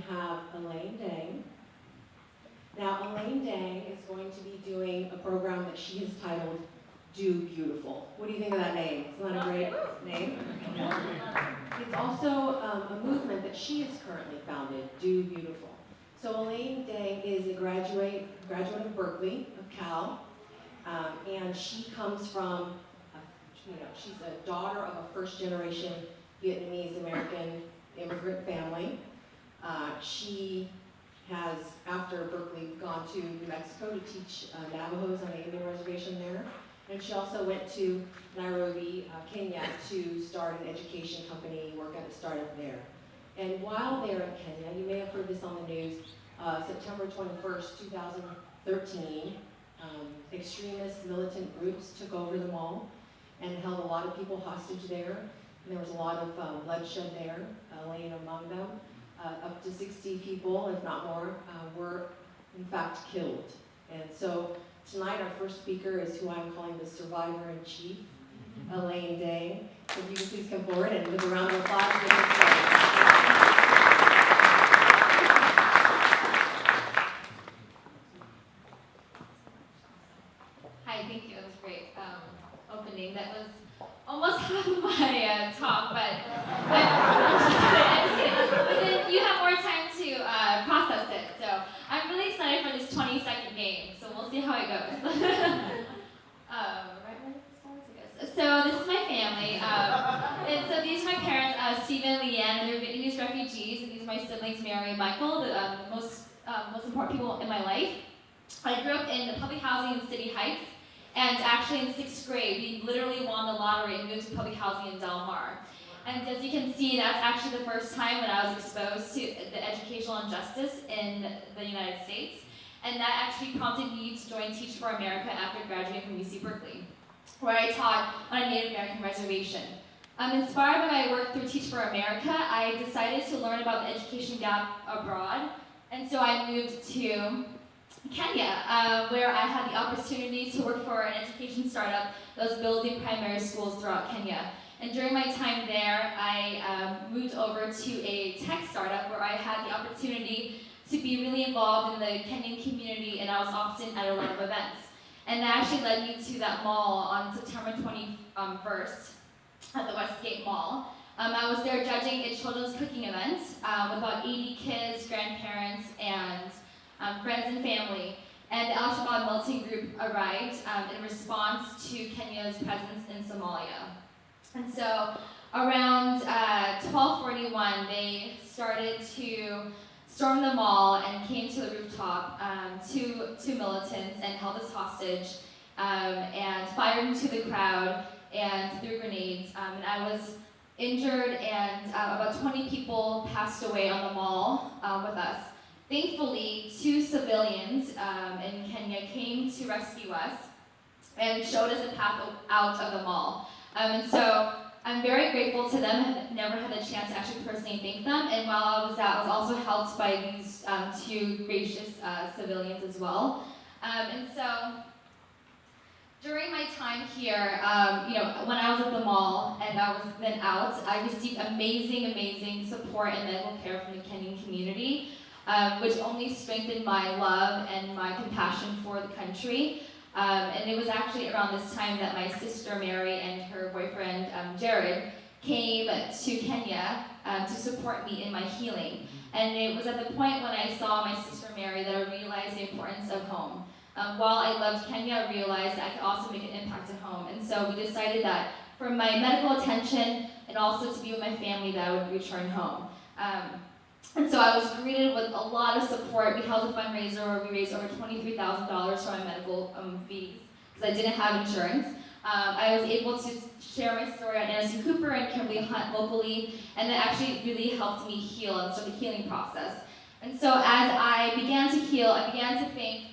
we have Elaine Dang. Now, Elaine Dang is going to be doing a program that she has titled Do Beautiful. What do you think of that name? Isn't that a great name? It's also a movement that she has currently founded, Do Beautiful. So Elaine Dang is a graduate of Berkeley, of Cal, and she comes from, she's a daughter of a first-generation Vietnamese-American immigrant family. She has, after Berkeley, gone to New Mexico to teach Navajos on the Indian reservation there. And she also went to Nairobi, Kenya, to start an education company, work at a startup there. And while they're in Kenya, you may have heard this on the news, September 21st, 2013, extremist militant groups took over the mall and held a lot of people hostage there. And there was a lot of bloodshed there, Elaine among them. Up to 60 people, if not more, were in fact killed. And so tonight our first speaker is who I'm calling the survivor-in-chief, Elaine Dang. So if you can please come forward and with a round of applause. Hi, thank you. That was a great opening. That was almost half of my talk, but you have more time to process it. So I'm really excited for this 20-second game. So we'll see how it goes. So this is my family. And so these are my parents, Stephen and Leanne, and they're Vietnamese refugees. And these are my siblings, Mary and Michael, the most important people in my life. I grew up in the public housing in City Heights. And actually in 6th grade, we literally won the lottery and moved to public housing in Del Mar. And as you can see, that's actually the first time when I was exposed to the educational injustice in the United States. And that actually prompted me to join Teach for America after graduating from UC Berkeley, where I taught on a Native American reservation. Inspired by my work through Teach for America, I decided to learn about the education gap abroad. And so I moved to Kenya, where I had the opportunity to work for an education startup that was building primary schools throughout Kenya. And during my time there, I moved over to a tech startup where I had the opportunity to be really involved in the Kenyan community, and I was often at a lot of events. And that actually led me to that mall on September 21st at the Westgate Mall. I was there judging a children's cooking event with about 80 kids, grandparents, and friends and family, and the Al-Shabaab militant group arrived in response to Kenya's presence in Somalia. And so around 12:41, they started to storm the mall and came to the rooftop, two militants, and held us hostage and fired into the crowd and threw grenades. And I was injured, and about 20 people passed away on the mall with us. Thankfully, 2 civilians in Kenya came to rescue us and showed us a path out of the mall. And so I'm very grateful to them. I've never had the chance to actually personally thank them. And while I was out, I was also helped by these 2 gracious civilians as well. And so during my time here, when I was at the mall and I was then out, I received amazing support and medical care from the Kenyan community. Which only strengthened my love and my compassion for the country. And it was actually around this time that my sister Mary and her boyfriend Jared came to Kenya to support me in my healing. And it was at the point when I saw my sister Mary that I realized the importance of home. While I loved Kenya, I realized I could also make an impact at home. And so we decided that for my medical attention and also to be with my family that I would return home. And so I was greeted with a lot of support. We held a fundraiser where we raised over $23,000 for my medical fees because I didn't have insurance. I was able to share my story on Anderson Cooper and Kimberly Hunt locally, and that actually really helped me heal and start the healing process. And so as I began to heal, I began to think,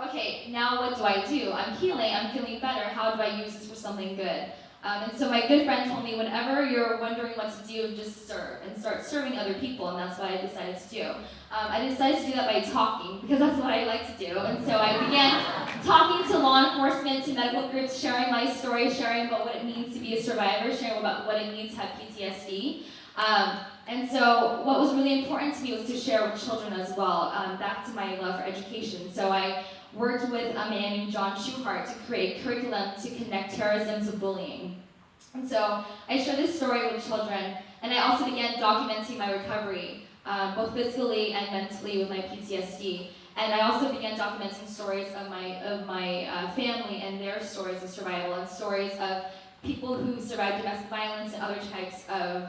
okay, now what do I do? I'm healing, I'm feeling better. How do I use this for something good? And so my good friend told me, whenever you're wondering what to do, just serve and start serving other people, and that's what I decided to do. I decided to do that by talking, because that's what I like to do. And so I began talking to law enforcement, to medical groups, sharing my story, sharing about what it means to be a survivor, sharing about what it means to have PTSD. And so what was really important to me was to share with children as well, back to my love for education. So I worked with a man named John Schuhart to create curriculum to connect terrorism to bullying. And so I share this story with children, and I also began documenting my recovery, both physically and mentally with my PTSD. And I also began documenting stories of my family and their stories of survival, and stories of people who survived domestic violence and other types of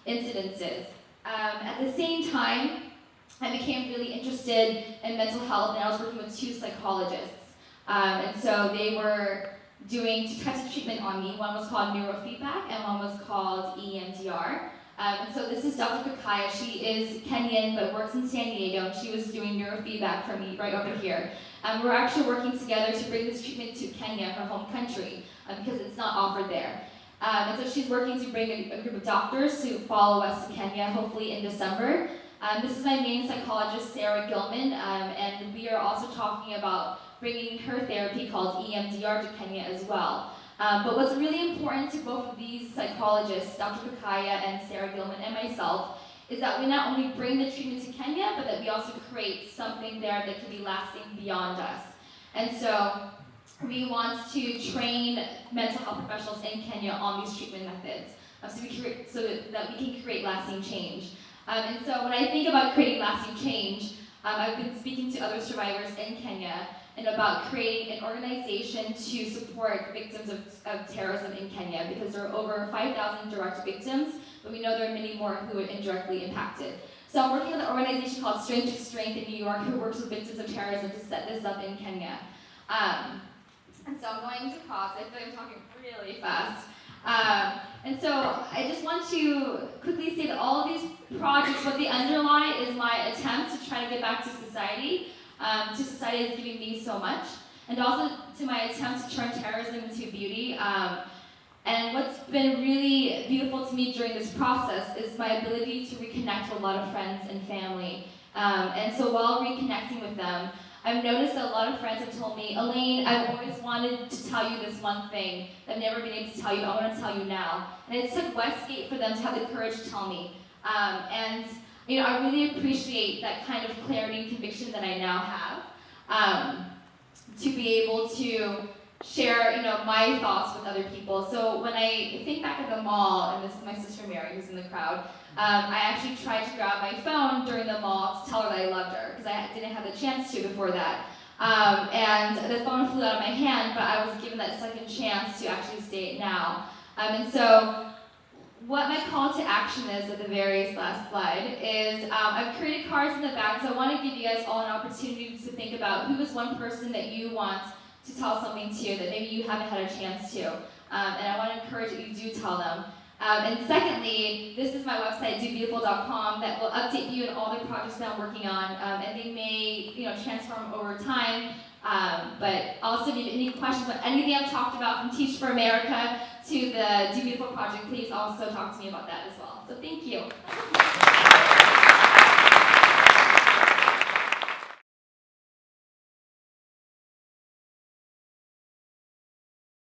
incidences. At the same time, I became really interested in mental health, and I was working with 2 psychologists. And so they were doing 2 types of treatment on me. One was called neurofeedback, and one was called EMDR. And so this is Dr. Kakaya. She is Kenyan, but works in San Diego, and she was doing neurofeedback for me right over here. We're actually working together to bring this treatment to Kenya, her home country, because it's not offered there. And so she's working to bring a group of doctors to follow us to Kenya, hopefully in December. This is my main psychologist, Sarah Gilman, and we are also talking about bringing her therapy called EMDR to Kenya as well. But what's really important to both of these psychologists, Dr. Kakaya and Sarah Gilman and myself, is that we not only bring the treatment to Kenya, but that we also create something there that can be lasting beyond us. And so we want to train mental health professionals in Kenya on these treatment methods, so that we can create lasting change. And so when I think about creating lasting change, I've been speaking to other survivors in Kenya and about creating an organization to support victims of terrorism in Kenya, because there are over 5,000 direct victims, but we know there are many more who are indirectly impacted. So I'm working with an organization called Strength to Strength in New York, who works with victims of terrorism to set this up in Kenya. And so I'm going to pause. I feel like I'm talking really fast. And so I just want to quickly say that all of these projects, what they underlie is my attempt to try to get back to society that's giving me so much, and also to my attempt to turn terrorism into beauty. And what's been really beautiful to me during this process is my ability to reconnect with a lot of friends and family. And so while reconnecting with them, I've noticed that a lot of friends have told me, Elaine, I've always wanted to tell you this one thing that I've never been able to tell you. I want to tell you now. And it took Westgate for them to have the courage to tell me. And I really appreciate that kind of clarity and conviction that I now have, to be able to share, my thoughts with other people. So when I think back at the mall, and this is my sister Mary who's in the crowd, I actually tried to grab my phone during the mall to tell her that I loved her, because I didn't have the chance to before that. And the phone flew out of my hand, but I was given that second chance to actually say it now. And so what my call to action is at the very last slide is I've created cards in the back, so I want to give you guys all an opportunity to think about who is one person that you want to tell something to that maybe you haven't had a chance to. And I want to encourage that you do tell them. And secondly, this is my website, dobeautiful.com, that will update you on all the projects that I'm working on, and they may, transform over time. But also, if you have any questions about anything I've talked about, from Teach for America to the Do Beautiful project, please also talk to me about that as well. So thank you.